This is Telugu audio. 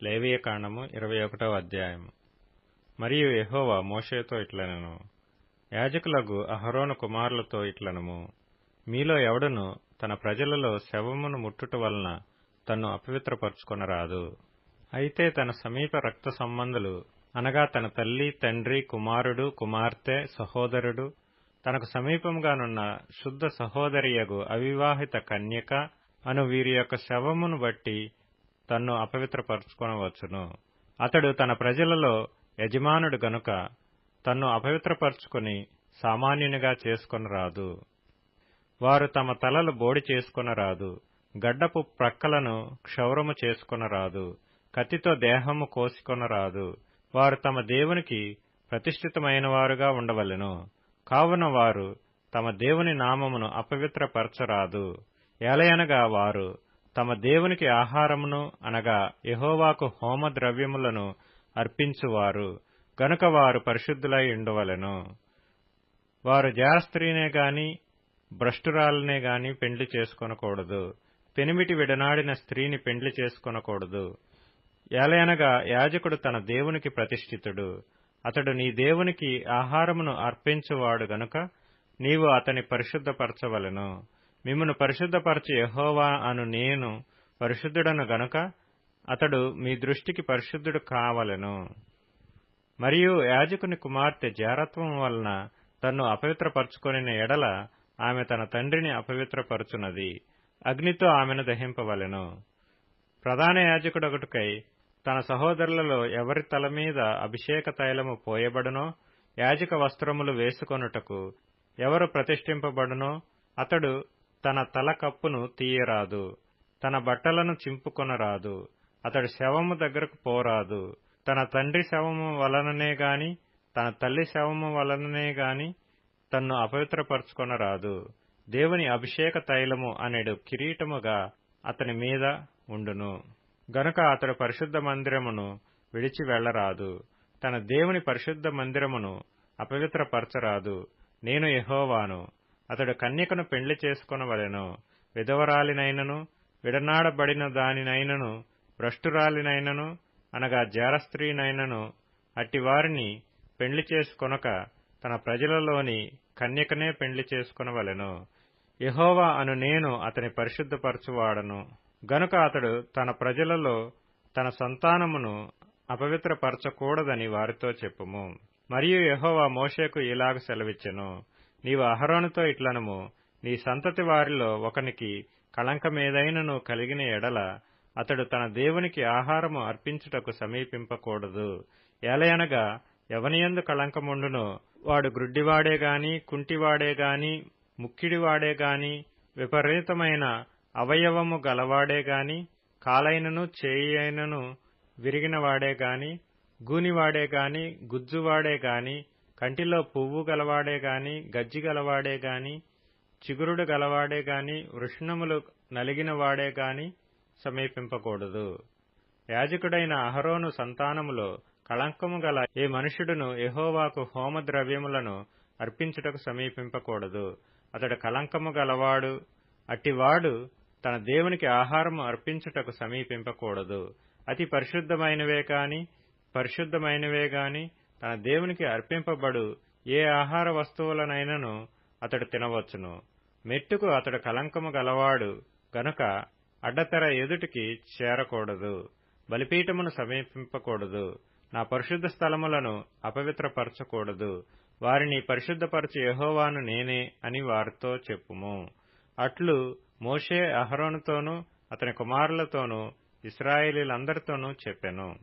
లేవియకాండము 21వ అధ్యాయము. మరియు యెహోవా మోషేతో ఇట్లనెను, యాజకులగు అహరోను కుమారులతో ఇట్లనము, మీలో ఎవడును తన ప్రజలలో శవమును ముట్టుట వలన తన్ను అపవిత్రపరచుకొనరాదు. అయితే తన సమీప రక్త సంబంధులు అనగా తన తల్లి, తండ్రి, కుమారుడు, కుమార్తె, సహోదరుడు, తనకు సమీపముగానున్న శుద్ధ సహోదరియగు అవివాహిత కన్యక అను వీరి యొక్క శవమును బట్టి తన్ను అపవిత్రపరచుకొనవచ్చును. అతడు తన ప్రజలలో యజమానుడు గనుక తన్ను అపవిత్రపరచుకొని సామాన్యునిగా చేసుకొనరాదు. వారు తమ తలలు బోడి చేసుకొనరాదు, గడ్డపు ప్రక్కలను క్షౌరము చేసుకొనరాదు, కత్తితో దేహము కోసికొనరాదు. వారు తమ దేవునికి ప్రతిష్ఠితమైనవారుగా ఉండవలెను. కావున వారు తమ దేవుని నామమును అపవిత్రపరచరాదు. ఏలయనగా వారు తమ దేవునికి ఆహారమును అనగా యెహోవాకు హోమ ద్రవ్యములను అర్పించువారు గనుక వారు పరిశుద్ధులై ఉండవలెను. వారు జారస్త్రీనే గాని భ్రష్టురాలనే గాని పెండ్లి చేసుకొనకూడదు. పెనిమిటి విడనాడిన స్త్రీని పెండ్లి చేసుకొనకూడదు. ఏలయనగా యాజకుడు తన దేవునికి ప్రతిష్ఠితుడు. అతడు నీ దేవునికి ఆహారమును అర్పించువాడు గనుక నీవు అతని పరిశుద్ధపరచవలెను. మిమ్మును పరిశుద్ధపరచు యెహోవా అను నేను పరిశుద్ధుడను గనుక అతడు మీ దృష్టికి పరిశుద్ధుడు కావలెను. మరియు యాజకుని కుమార్తె జారత్వము వలన తన్ను అపవిత్రపరచుకొనిన ఎడల ఆమె తన తండ్రిని అపవిత్రపరచునది. అగ్నితో ఆమెను దహింపవలెను. ప్రధాన యాజకుడొకటికై తన సహోదరులలో ఎవరి తల మీద అభిషేక తైలము పోయబడునో, యాజక వస్త్రములు వేసుకొనుటకు ఎవరు ప్రతిష్ఠింపబడునో అతడు తన తల కప్పును తీయరాదు, తన బట్టలను చింపుకొనరాదు, అతడు శవము దగ్గరకు పోరాదు. తన తండ్రి శవము వలననే గాని తన తల్లి శవము వలననే గాని తన్ను అపవిత్రపరచుకొనరాదు. దేవుని అభిషేక తైలము అనెడు కిరీటముగా అతని మీద ఉండును గనుక అతడు పరిశుద్ధ మందిరమును విడిచి వెళ్లరాదు. తన దేవుని పరిశుద్ధ మందిరమును అపవిత్రపరచరాదు. నేను యెహోవాను. అతడు కన్యకను పెండ్లి చేసుకొనవలెను. విధవరాలినైనను విడనాడబడిన దానినైనను భ్రష్టురాలినైనను అనగా జారస్త్రీనైనను అట్టివారిని పెండ్లి చేసుకొనక తన ప్రజలలోని కన్యకనే పెండ్లి చేసుకొనవలెను. యెహోవా అను నేను అతని పరిశుద్ధపరచువాడను గనుక అతడు తన ప్రజలలో తన సంతానమును అపవిత్రపరచకూడదని వారితో చెప్పుము. మరియు యెహోవా మోషేకు ఇలాగ సెలవిచ్చెను, నీవు అహరోనుతో ఇట్లనుము, నీ సంతతి వారిలో ఒకనికి కళంకమేదైనను కలిగిన ఎడల అతడు తన దేవునికి ఆహారము అర్పించుటకు సమీపింపకూడదు. ఏలయనగా ఎవనియందు కళంకముండునో వాడు గ్రుడ్డివాడే గాని కుంటివాడే గాని ముక్కిడివాడే గాని విపరీతమైన అవయవము గలవాడే గాని కాలైనను చేయి అయినను విరిగినవాడే గాని గూనివాడే గాని గుజ్జువాడే గాని కంటిలో పువ్వు గలవాడే గాని గజ్జి గలవాడే గాని చిగురుడు గలవాడే గాని వృషణములు నలిగినవాడే గాని సమీపింపకూడదు. యాజకుడైన అహరోను సంతానములో కళంకము గల ఏ మనుష్యుడును యెహోవాకు హోమ ద్రవ్యములను అర్పించుటకు సమీపింపకూడదు. అతడు కళంకము గలవాడు. అట్టివాడు తన దేవునికి ఆహారము అర్పించుటకు సమీపింపకూడదు. అతి పరిశుద్ధమైనవే గాని తన దేవునికి అర్పింపబడు ఏ ఆహార వస్తువులనైనను అతడు తినవచ్చును. మెట్టుకు అతడు కళంకము గలవాడు గనుక అడ్డతెర ఎదుటికి చేరకూడదు. బలిపీఠమును సమీపింపకూడదు. నా పరిశుద్ధ స్థలములను అపవిత్రపరచకూడదు. వారిని పరిశుద్ధపరచు యెహోవాను నేనే అని వారితో చెప్పుము. అట్లు మోషే అహరోనుతోనూ అతని కుమారులతోనూ ఇశ్రాయేలీయులందరితోనూ చెప్పెను.